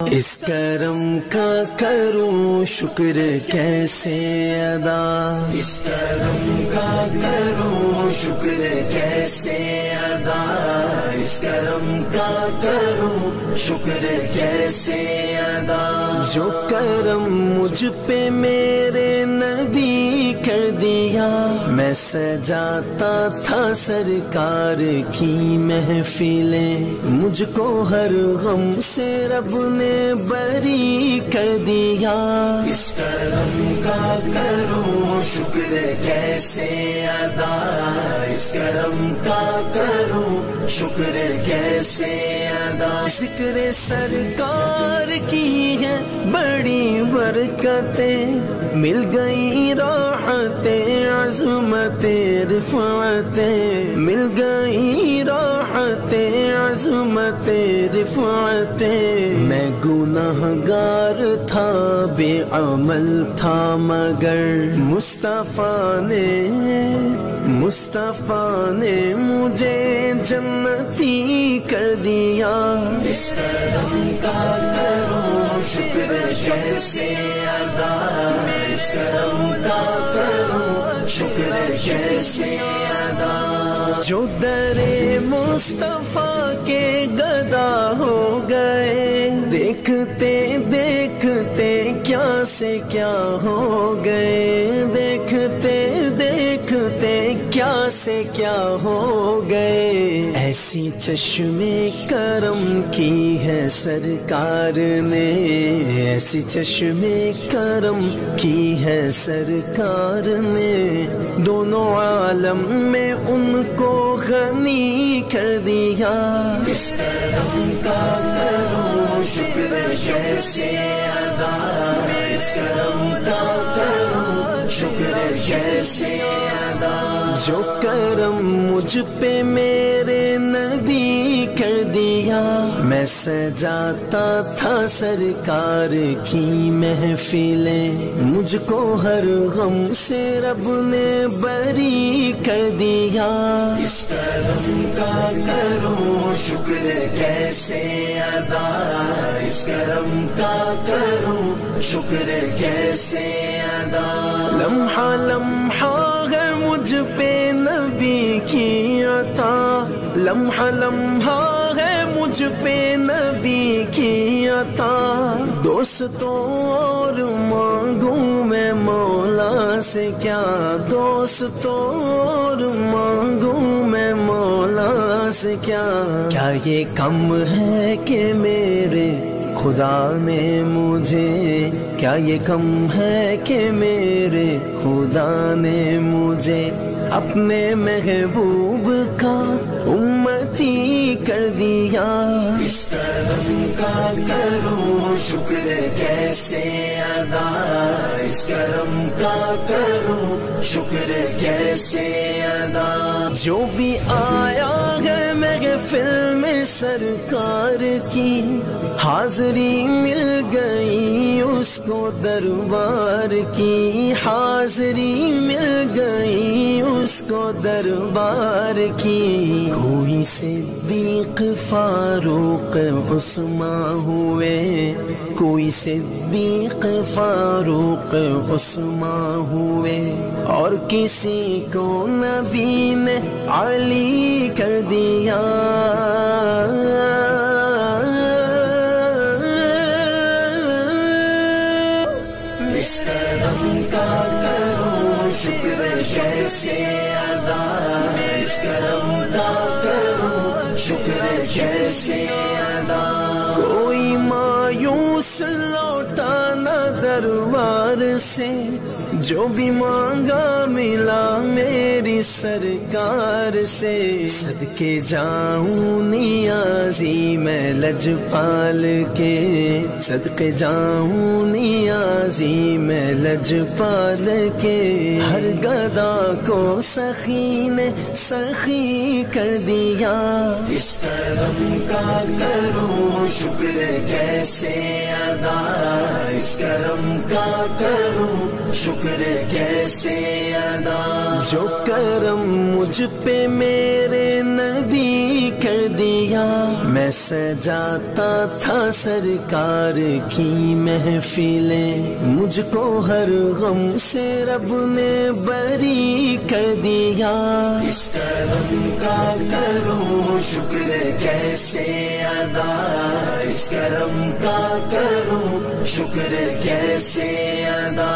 اس کرم کا کروں شکر کیسے ادا، اس کرم کا کروں شکر کیسے ادا، اس کرم کا کروں شکر کیسے ادا۔ جو کرم مجھ پہ میرے نبی کر دیا، میں سجاتا تھا سرکار کی محفلیں، مجھ کو ہر غم سے رب نے بری کر دیا۔ اس کرم کا کروں شکر کیسے ادا، اس کرم کا کروں شکر کیسے ادا۔ ذکر سرکار کی ہے بڑی برکتیں، مل گئی راحتیں عظمتیں رفعتیں، مل گئی راحتیں عظمتیں رفعتیں۔ میں گناہگار تھا بے عمل تھا مگر مصطفیٰ نے مجھے جنتی کر دیا۔ اس کرم کا کروں شکر کیسے ادا، اس کرم کا کروں شکر کیسے ادا۔ جو در مصطفیٰ کے گدا ہو گئے، دیکھتے دیکھتے کیا سے کیا ہو گئے، دیکھتے دیکھتے کیا سے کیا ہو گئے۔ ایسی چشمے کرم کی ہے سرکار نے، ایسی چشمے کرم کی ہے سرکار نے، دونوں عالم میں ان کو غنی کر دیا۔ اس کرم کا کروں شکر کیسے ادا، اس کرم کا کروں شکر کیسے ادا۔ جو کرم مجھ پہ میرے نبی کر دیا، میں سجاتا تھا سرکار کی محفلیں، مجھ کو ہر غم سے رب نے بری کر دیا۔ اس کرم کا کروں شکر کیسے ادا، اس کرم کا کروں شکر کیسے ادا۔ لمحہ لمحہ ہے مجھ پہ نبی کی عطا، لمحہ لمحہ ہے مجھ پہ نبی کی عطا۔ دوستوں اور مانگوں میں مولا سے کیا، دوستوں اور مانگوں میں مولا سے کیا۔ کیا یہ کم ہے کہ میرے خدا نے مجھے، کیا یہ کم ہے کہ میرے خدا نے مجھے اپنے محبوب کا امتی کر دیا۔ اس کرم کا کروں شکر کیسے ادا، اس کرم کا کروں شکر کیسے ادا۔ جو بھی آیا ہے محفل میں سرکار کی، حاضری مل گئی اس کو دربار کی، حاضری مل گئی اس کو دربار کی۔ کوئی صدیق فاروق عثمان ہوئے، کوئی صدیق فاروق عثمان ہوئے، اور کسی کو نبی نے علی کر دیا۔ اس کرم کا کروں شکر کیسے ادا، اس کرم کا کروں شکر کیسے ادا۔ کوئی مایوس لوٹا نہ دربار سے، جو بھی مانگا ملا میری سرکار سے۔ صدقے جاؤں نیازی میں لجپال کے، صدقے جاؤں نیازی میں لجپال کے۔ ہر گدا کو سخی نے سخی کر دیا۔ اس کرم کا کروں شکر کیسے ادا، اس اس کرم کا کروں شکر کیسے ادا، جو کرم مجھ پہ میرے نبی کر دیا، میں سجاتا تھا سرکار کی محفلیں، مجھ کو ہر غم سے رب نے بری کر دیا، اس کرم کا کروں شکر کیسے ادا، اس کرم کا کروں شکر کیسے ادا،